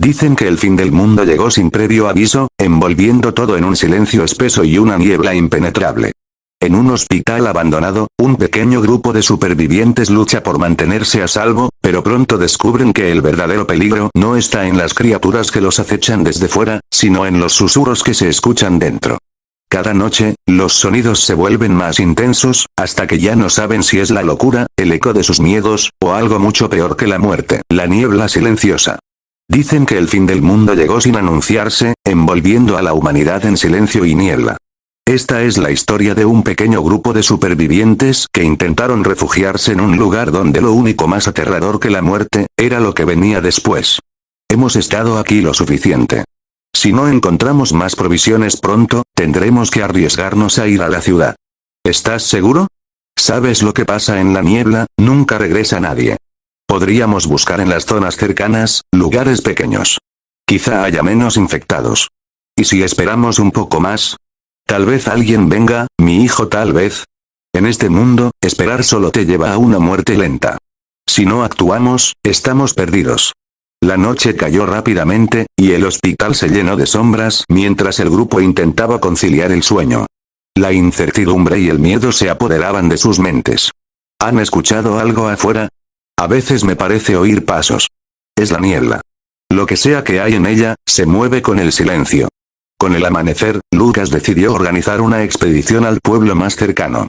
Dicen que el fin del mundo llegó sin previo aviso, envolviendo todo en un silencio espeso y una niebla impenetrable. En un hospital abandonado, un pequeño grupo de supervivientes lucha por mantenerse a salvo, pero pronto descubren que el verdadero peligro no está en las criaturas que los acechan desde fuera, sino en los susurros que se escuchan dentro. Cada noche, los sonidos se vuelven más intensos, hasta que ya no saben si es la locura, el eco de sus miedos, o algo mucho peor que la muerte, la niebla silenciosa. Dicen que el fin del mundo llegó sin anunciarse, envolviendo a la humanidad en silencio y niebla. Esta es la historia de un pequeño grupo de supervivientes que intentaron refugiarse en un lugar donde lo único más aterrador que la muerte, era lo que venía después. Hemos estado aquí lo suficiente. Si no encontramos más provisiones pronto, tendremos que arriesgarnos a ir a la ciudad. ¿Estás seguro? ¿Sabes lo que pasa en la niebla? Nunca regresa nadie. Podríamos buscar en las zonas cercanas, lugares pequeños. Quizá haya menos infectados. ¿Y si esperamos un poco más? Tal vez alguien venga, mi hijo tal vez. En este mundo, esperar solo te lleva a una muerte lenta. Si no actuamos, estamos perdidos. La noche cayó rápidamente, y el hospital se llenó de sombras mientras el grupo intentaba conciliar el sueño. La incertidumbre y el miedo se apoderaban de sus mentes. ¿Han escuchado algo afuera? A veces me parece oír pasos. Es la niebla. Lo que sea que hay en ella, se mueve con el silencio. Con el amanecer, Lucas decidió organizar una expedición al pueblo más cercano.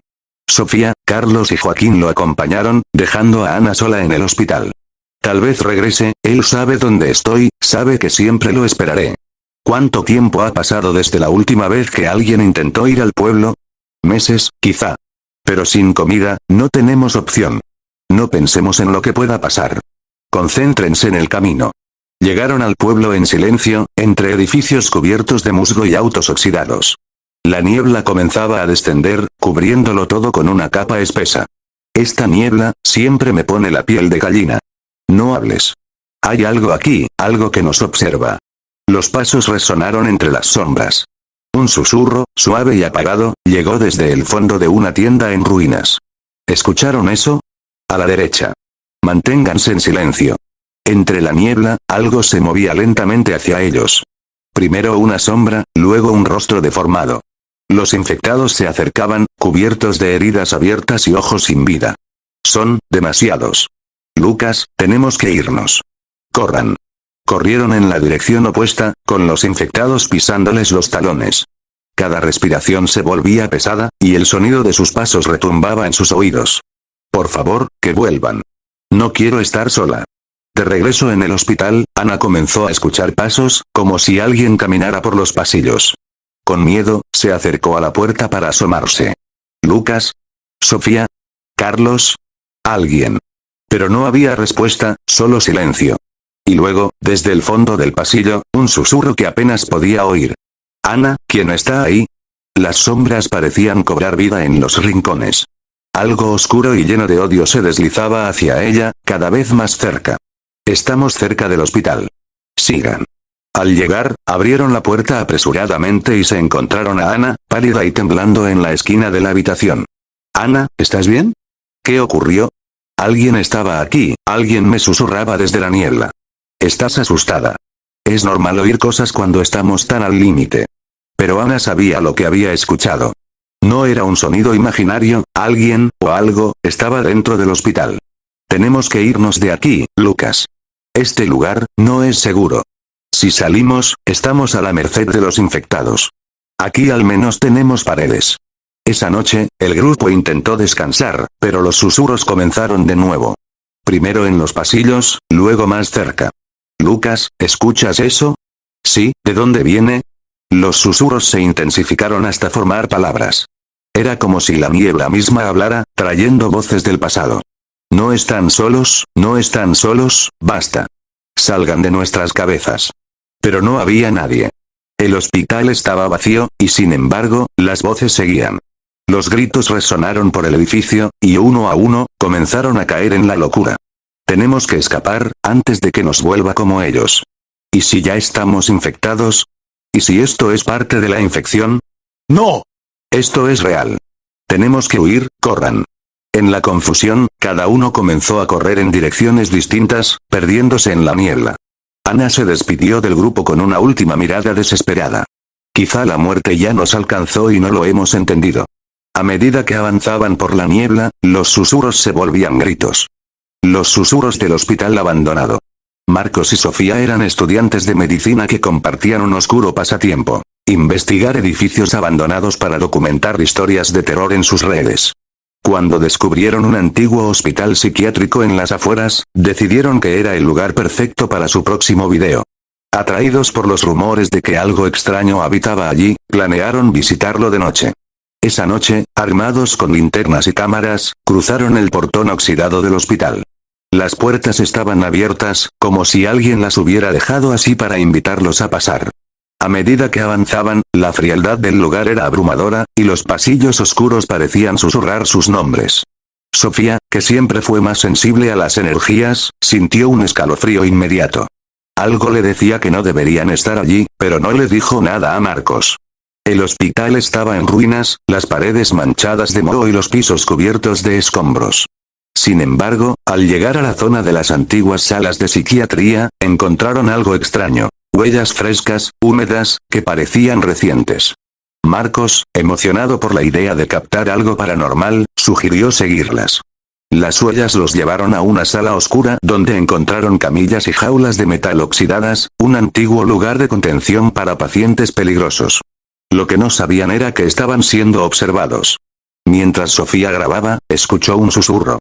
Sofía, Carlos y Joaquín lo acompañaron, dejando a Ana sola en el hospital. Tal vez regrese, él sabe dónde estoy, sabe que siempre lo esperaré. ¿Cuánto tiempo ha pasado desde la última vez que alguien intentó ir al pueblo? Meses, quizá. Pero sin comida, no tenemos opción. No pensemos en lo que pueda pasar. Concéntrense en el camino. Llegaron al pueblo en silencio, entre edificios cubiertos de musgo y autos oxidados. La niebla comenzaba a descender, cubriéndolo todo con una capa espesa. Esta niebla, siempre me pone la piel de gallina. No hables. Hay algo aquí, algo que nos observa. Los pasos resonaron entre las sombras. Un susurro, suave y apagado, llegó desde el fondo de una tienda en ruinas. ¿Escucharon eso? A la derecha. Manténganse en silencio. Entre la niebla, algo se movía lentamente hacia ellos. Primero una sombra, luego un rostro deformado. Los infectados se acercaban, cubiertos de heridas abiertas y ojos sin vida. Son demasiados. Lucas, tenemos que irnos. Corran. Corrieron en la dirección opuesta, con los infectados pisándoles los talones. Cada respiración se volvía pesada, y el sonido de sus pasos retumbaba en sus oídos. Por favor, que vuelvan. No quiero estar sola. De regreso en el hospital, Ana comenzó a escuchar pasos, como si alguien caminara por los pasillos. Con miedo, se acercó a la puerta para asomarse. ¿Lucas? ¿Sofía? ¿Carlos? ¿Alguien? Pero no había respuesta, solo silencio. Y luego, desde el fondo del pasillo, un susurro que apenas podía oír. Ana, ¿quién está ahí? Las sombras parecían cobrar vida en los rincones. Algo oscuro y lleno de odio se deslizaba hacia ella, cada vez más cerca. Estamos cerca del hospital. Sigan. Al llegar, abrieron la puerta apresuradamente y se encontraron a Ana, pálida y temblando en la esquina de la habitación. Ana, ¿estás bien? ¿Qué ocurrió? Alguien estaba aquí, alguien me susurraba desde la niebla. Estás asustada. Es normal oír cosas cuando estamos tan al límite. Pero Ana sabía lo que había escuchado. No era un sonido imaginario, alguien, o algo, estaba dentro del hospital. Tenemos que irnos de aquí, Lucas. Este lugar, no es seguro. Si salimos, estamos a la merced de los infectados. Aquí al menos tenemos paredes. Esa noche, el grupo intentó descansar, pero los susurros comenzaron de nuevo. Primero en los pasillos, luego más cerca. Lucas, ¿escuchas eso? Sí, ¿de dónde viene? Los susurros se intensificaron hasta formar palabras. Era como si la niebla misma hablara, trayendo voces del pasado. No están solos, basta. Salgan de nuestras cabezas. Pero no había nadie. El hospital estaba vacío, y sin embargo, las voces seguían. Los gritos resonaron por el edificio, y uno a uno, comenzaron a caer en la locura. Tenemos que escapar, antes de que nos vuelva como ellos. ¿Y si ya estamos infectados? ¿Y si esto es parte de la infección? ¡No! Esto es real. Tenemos que huir, corran. En la confusión, cada uno comenzó a correr en direcciones distintas, perdiéndose en la niebla. Ana se despidió del grupo con una última mirada desesperada. Quizá la muerte ya nos alcanzó y no lo hemos entendido. A medida que avanzaban por la niebla, los susurros se volvían gritos. Los susurros del hospital abandonado. Marcos y Sofía eran estudiantes de medicina que compartían un oscuro pasatiempo: investigar edificios abandonados para documentar historias de terror en sus redes. Cuando descubrieron un antiguo hospital psiquiátrico en las afueras, decidieron que era el lugar perfecto para su próximo video. Atraídos por los rumores de que algo extraño habitaba allí, planearon visitarlo de noche. Esa noche, armados con linternas y cámaras, cruzaron el portón oxidado del hospital. Las puertas estaban abiertas, como si alguien las hubiera dejado así para invitarlos a pasar. A medida que avanzaban, la frialdad del lugar era abrumadora, y los pasillos oscuros parecían susurrar sus nombres. Sofía, que siempre fue más sensible a las energías, sintió un escalofrío inmediato. Algo le decía que no deberían estar allí, pero no le dijo nada a Marcos. El hospital estaba en ruinas, las paredes manchadas de moho y los pisos cubiertos de escombros. Sin embargo, al llegar a la zona de las antiguas salas de psiquiatría, encontraron algo extraño. Huellas frescas, húmedas, que parecían recientes. Marcos, emocionado por la idea de captar algo paranormal, sugirió seguirlas. Las huellas los llevaron a una sala oscura donde encontraron camillas y jaulas de metal oxidadas, un antiguo lugar de contención para pacientes peligrosos. Lo que no sabían era que estaban siendo observados. Mientras Sofía grababa, escuchó un susurro.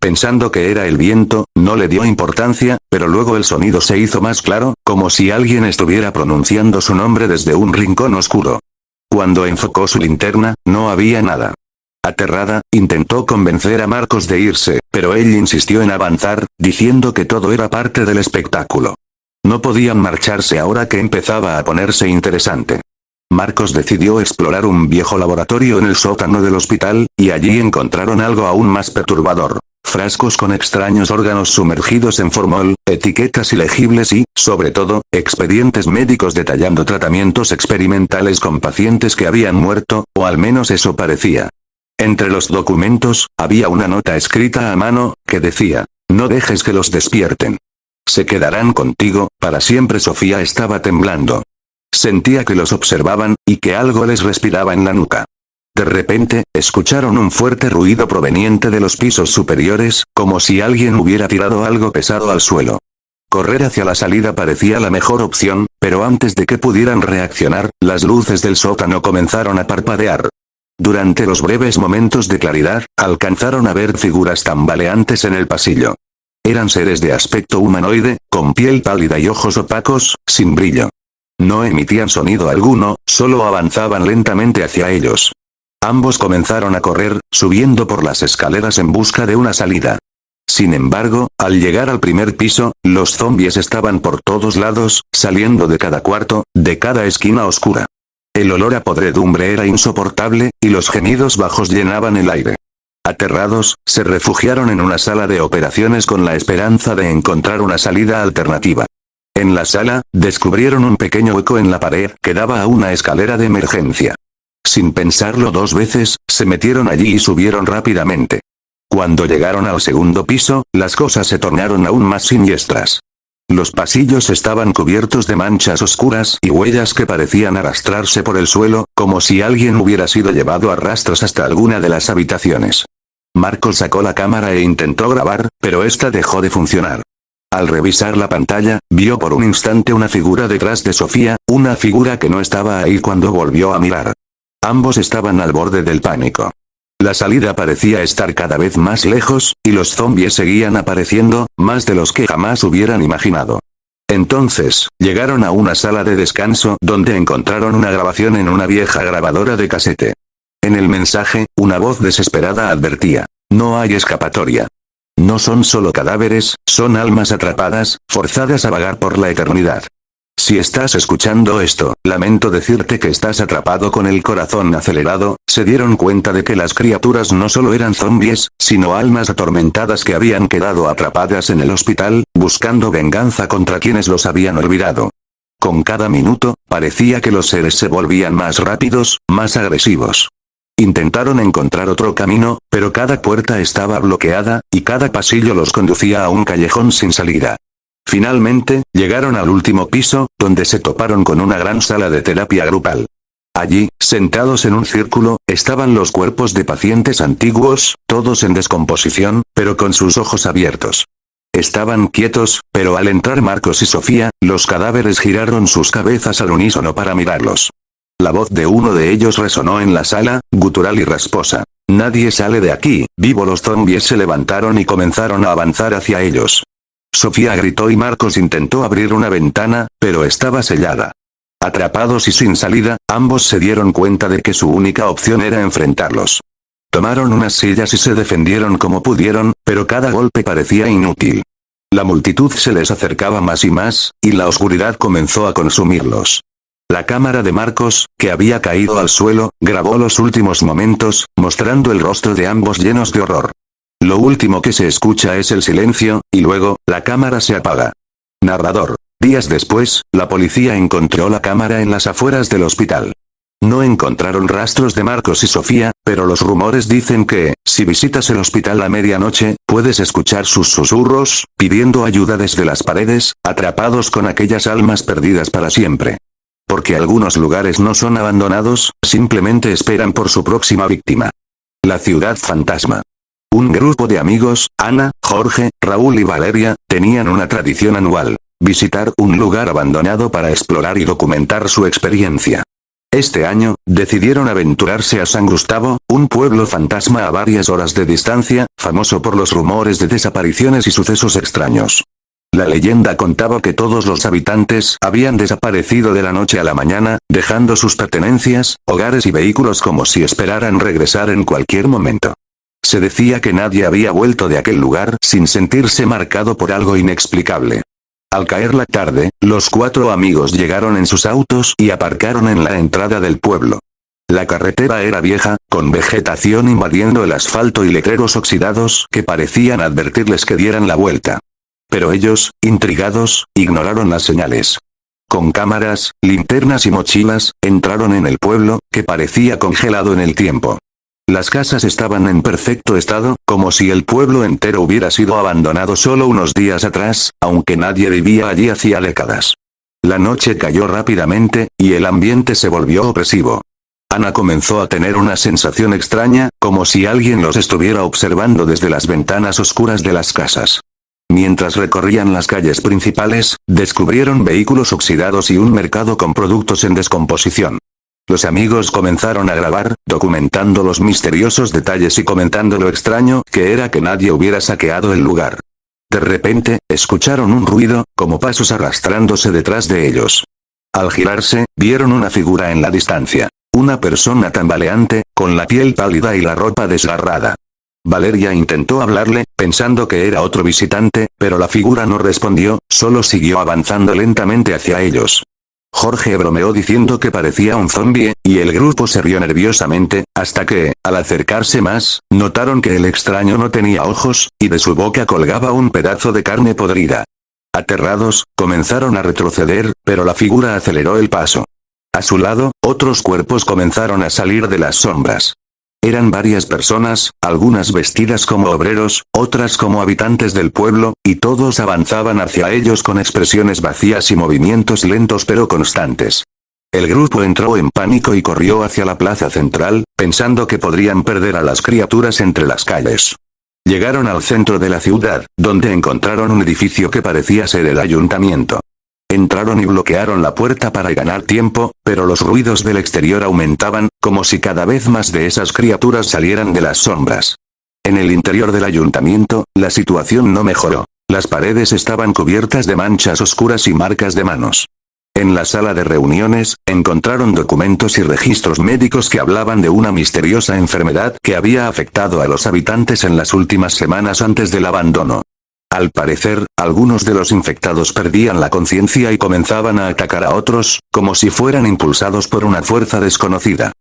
Pensando que era el viento, no le dio importancia, pero luego el sonido se hizo más claro, como si alguien estuviera pronunciando su nombre desde un rincón oscuro. Cuando enfocó su linterna, no había nada. Aterrada, intentó convencer a Marcos de irse, pero él insistió en avanzar, diciendo que todo era parte del espectáculo. No podían marcharse ahora que empezaba a ponerse interesante. Marcos decidió explorar un viejo laboratorio en el sótano del hospital, y allí encontraron algo aún más perturbador. Frascos con extraños órganos sumergidos en formol, etiquetas ilegibles y, sobre todo, expedientes médicos detallando tratamientos experimentales con pacientes que habían muerto, o al menos eso parecía. Entre los documentos, había una nota escrita a mano, que decía: "No dejes que los despierten. Se quedarán contigo, para siempre". Sofía estaba temblando. Sentía que los observaban, y que algo les respiraba en la nuca. De repente, escucharon un fuerte ruido proveniente de los pisos superiores, como si alguien hubiera tirado algo pesado al suelo. Correr hacia la salida parecía la mejor opción, pero antes de que pudieran reaccionar, las luces del sótano comenzaron a parpadear. Durante los breves momentos de claridad, alcanzaron a ver figuras tambaleantes en el pasillo. Eran seres de aspecto humanoide, con piel pálida y ojos opacos, sin brillo. No emitían sonido alguno, solo avanzaban lentamente hacia ellos. Ambos comenzaron a correr, subiendo por las escaleras en busca de una salida. Sin embargo, al llegar al primer piso, los zombies estaban por todos lados, saliendo de cada cuarto, de cada esquina oscura. El olor a podredumbre era insoportable, y los gemidos bajos llenaban el aire. Aterrados, se refugiaron en una sala de operaciones con la esperanza de encontrar una salida alternativa. En la sala, descubrieron un pequeño hueco en la pared que daba a una escalera de emergencia. Sin pensarlo dos veces, se metieron allí y subieron rápidamente. Cuando llegaron al segundo piso, las cosas se tornaron aún más siniestras. Los pasillos estaban cubiertos de manchas oscuras y huellas que parecían arrastrarse por el suelo, como si alguien hubiera sido llevado a rastros hasta alguna de las habitaciones. Marcos sacó la cámara e intentó grabar, pero esta dejó de funcionar. Al revisar la pantalla, vio por un instante una figura detrás de Sofía, una figura que no estaba ahí cuando volvió a mirar. Ambos estaban al borde del pánico. La salida parecía estar cada vez más lejos, y los zombies seguían apareciendo, más de los que jamás hubieran imaginado. Entonces, llegaron a una sala de descanso donde encontraron una grabación en una vieja grabadora de casete. En el mensaje, una voz desesperada advertía: "No hay escapatoria. No son solo cadáveres, son almas atrapadas, forzadas a vagar por la eternidad. Si estás escuchando esto, lamento decirte que estás atrapado con el corazón acelerado". Se dieron cuenta de que las criaturas no solo eran zombies, sino almas atormentadas que habían quedado atrapadas en el hospital, buscando venganza contra quienes los habían olvidado. Con cada minuto, parecía que los seres se volvían más rápidos, más agresivos. Intentaron encontrar otro camino, pero cada puerta estaba bloqueada, y cada pasillo los conducía a un callejón sin salida. Finalmente, llegaron al último piso, donde se toparon con una gran sala de terapia grupal. Allí, sentados en un círculo, estaban los cuerpos de pacientes antiguos, todos en descomposición, pero con sus ojos abiertos. Estaban quietos, pero al entrar Marcos y Sofía, los cadáveres giraron sus cabezas al unísono para mirarlos. La voz de uno de ellos resonó en la sala, gutural y rasposa. «Nadie sale de aquí, vivo». Los zombies se levantaron y comenzaron a avanzar hacia ellos. Sofía gritó y Marcos intentó abrir una ventana, pero estaba sellada. Atrapados y sin salida, ambos se dieron cuenta de que su única opción era enfrentarlos. Tomaron unas sillas y se defendieron como pudieron, pero cada golpe parecía inútil. La multitud se les acercaba más y más, y la oscuridad comenzó a consumirlos. La cámara de Marcos, que había caído al suelo, grabó los últimos momentos, mostrando el rostro de ambos llenos de horror. Lo último que se escucha es el silencio, y luego, la cámara se apaga. Narrador. Días después, la policía encontró la cámara en las afueras del hospital. No encontraron rastros de Marcos y Sofía, pero los rumores dicen que, si visitas el hospital a medianoche, puedes escuchar sus susurros, pidiendo ayuda desde las paredes, atrapados con aquellas almas perdidas para siempre. Porque algunos lugares no son abandonados, simplemente esperan por su próxima víctima. La ciudad fantasma. Un grupo de amigos, Ana, Jorge, Raúl y Valeria, tenían una tradición anual: visitar un lugar abandonado para explorar y documentar su experiencia. Este año, decidieron aventurarse a San Gustavo, un pueblo fantasma a varias horas de distancia, famoso por los rumores de desapariciones y sucesos extraños. La leyenda contaba que todos los habitantes habían desaparecido de la noche a la mañana, dejando sus pertenencias, hogares y vehículos como si esperaran regresar en cualquier momento. Se decía que nadie había vuelto de aquel lugar sin sentirse marcado por algo inexplicable. Al caer la tarde, los 4 amigos llegaron en sus autos y aparcaron en la entrada del pueblo. La carretera era vieja, con vegetación invadiendo el asfalto y letreros oxidados que parecían advertirles que dieran la vuelta. Pero ellos, intrigados, ignoraron las señales. Con cámaras, linternas y mochilas, entraron en el pueblo, que parecía congelado en el tiempo. Las casas estaban en perfecto estado, como si el pueblo entero hubiera sido abandonado solo unos días atrás, aunque nadie vivía allí hacía décadas. La noche cayó rápidamente, y el ambiente se volvió opresivo. Ana comenzó a tener una sensación extraña, como si alguien los estuviera observando desde las ventanas oscuras de las casas. Mientras recorrían las calles principales, descubrieron vehículos oxidados y un mercado con productos en descomposición. Los amigos comenzaron a grabar, documentando los misteriosos detalles y comentando lo extraño que era que nadie hubiera saqueado el lugar. De repente, escucharon un ruido, como pasos arrastrándose detrás de ellos. Al girarse, vieron una figura en la distancia. Una persona tambaleante, con la piel pálida y la ropa desgarrada. Valeria intentó hablarle, pensando que era otro visitante, pero la figura no respondió, solo siguió avanzando lentamente hacia ellos. Jorge bromeó diciendo que parecía un zombie, y el grupo se rió nerviosamente, hasta que, al acercarse más, notaron que el extraño no tenía ojos, y de su boca colgaba un pedazo de carne podrida. Aterrados, comenzaron a retroceder, pero la figura aceleró el paso. A su lado, otros cuerpos comenzaron a salir de las sombras. Eran varias personas, algunas vestidas como obreros, otras como habitantes del pueblo, y todos avanzaban hacia ellos con expresiones vacías y movimientos lentos pero constantes. El grupo entró en pánico y corrió hacia la plaza central, pensando que podrían perder a las criaturas entre las calles. Llegaron al centro de la ciudad, donde encontraron un edificio que parecía ser el ayuntamiento. Entraron y bloquearon la puerta para ganar tiempo, pero los ruidos del exterior aumentaban, como si cada vez más de esas criaturas salieran de las sombras. En el interior del ayuntamiento, la situación no mejoró. Las paredes estaban cubiertas de manchas oscuras y marcas de manos. En la sala de reuniones, encontraron documentos y registros médicos que hablaban de una misteriosa enfermedad que había afectado a los habitantes en las últimas semanas antes del abandono. Al parecer, algunos de los infectados perdían la conciencia y comenzaban a atacar a otros, como si fueran impulsados por una fuerza desconocida.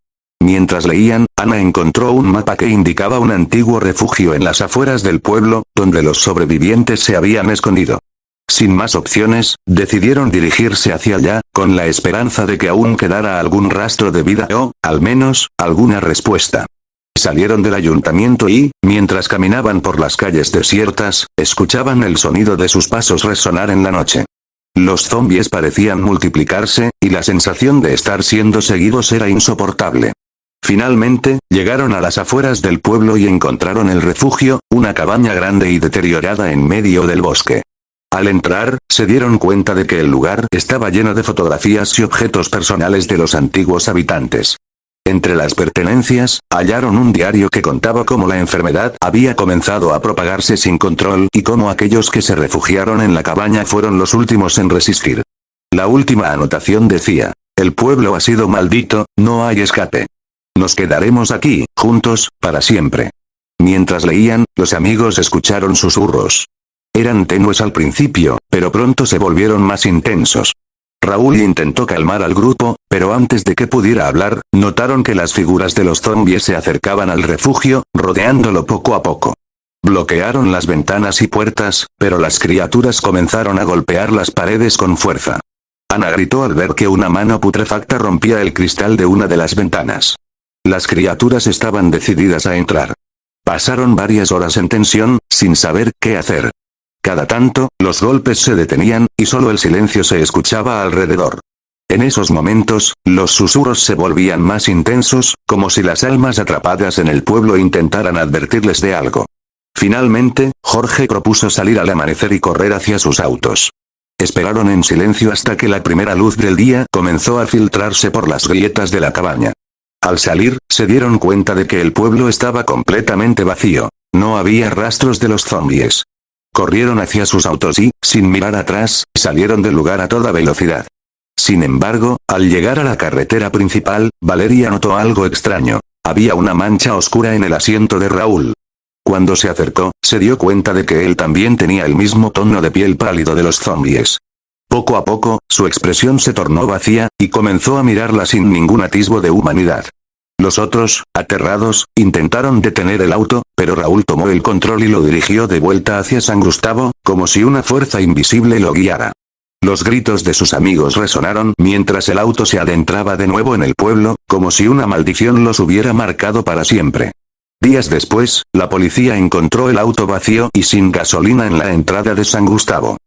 Mientras leían, Ana encontró un mapa que indicaba un antiguo refugio en las afueras del pueblo, donde los sobrevivientes se habían escondido. Sin más opciones, decidieron dirigirse hacia allá, con la esperanza de que aún quedara algún rastro de vida o, al menos, alguna respuesta. Salieron del ayuntamiento y, mientras caminaban por las calles desiertas, escuchaban el sonido de sus pasos resonar en la noche. Los zombies parecían multiplicarse, y la sensación de estar siendo seguidos era insoportable. Finalmente, llegaron a las afueras del pueblo y encontraron el refugio, una cabaña grande y deteriorada en medio del bosque. Al entrar, se dieron cuenta de que el lugar estaba lleno de fotografías y objetos personales de los antiguos habitantes. Entre las pertenencias, hallaron un diario que contaba cómo la enfermedad había comenzado a propagarse sin control y cómo aquellos que se refugiaron en la cabaña fueron los últimos en resistir. La última anotación decía: el pueblo ha sido maldito, no hay escape. Nos quedaremos aquí, juntos, para siempre. Mientras leían, los amigos escucharon susurros. Eran tenues al principio, pero pronto se volvieron más intensos. Raúl intentó calmar al grupo, pero antes de que pudiera hablar, notaron que las figuras de los zombies se acercaban al refugio, rodeándolo poco a poco. Bloquearon las ventanas y puertas, pero las criaturas comenzaron a golpear las paredes con fuerza. Ana gritó al ver que una mano putrefacta rompía el cristal de una de las ventanas. Las criaturas estaban decididas a entrar. Pasaron varias horas en tensión, sin saber qué hacer. Cada tanto, los golpes se detenían, y solo el silencio se escuchaba alrededor. En esos momentos, los susurros se volvían más intensos, como si las almas atrapadas en el pueblo intentaran advertirles de algo. Finalmente, Jorge propuso salir al amanecer y correr hacia sus autos. Esperaron en silencio hasta que la primera luz del día comenzó a filtrarse por las grietas de la cabaña. Al salir, se dieron cuenta de que el pueblo estaba completamente vacío. No había rastros de los zombies. Corrieron hacia sus autos y, sin mirar atrás, salieron del lugar a toda velocidad. Sin embargo, al llegar a la carretera principal, Valeria notó algo extraño. Había una mancha oscura en el asiento de Raúl. Cuando se acercó, se dio cuenta de que él también tenía el mismo tono de piel pálido de los zombies. Poco a poco, su expresión se tornó vacía, y comenzó a mirarla sin ningún atisbo de humanidad. Los otros, aterrados, intentaron detener el auto, pero Raúl tomó el control y lo dirigió de vuelta hacia San Gustavo, como si una fuerza invisible lo guiara. Los gritos de sus amigos resonaron mientras el auto se adentraba de nuevo en el pueblo, como si una maldición los hubiera marcado para siempre. Días después, la policía encontró el auto vacío y sin gasolina en la entrada de San Gustavo.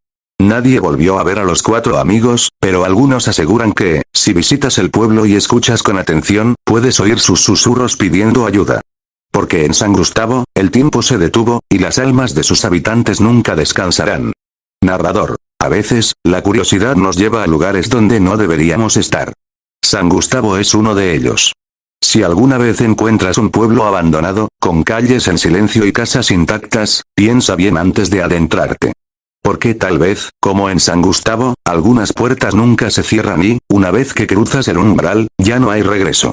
Nadie volvió a ver a los 4 amigos, pero algunos aseguran que, si visitas el pueblo y escuchas con atención, puedes oír sus susurros pidiendo ayuda. Porque en San Gustavo, el tiempo se detuvo, y las almas de sus habitantes nunca descansarán. Narrador. A veces, la curiosidad nos lleva a lugares donde no deberíamos estar. San Gustavo es uno de ellos. Si alguna vez encuentras un pueblo abandonado, con calles en silencio y casas intactas, piensa bien antes de adentrarte. Porque tal vez, como en San Gustavo, algunas puertas nunca se cierran y, una vez que cruzas el umbral, ya no hay regreso.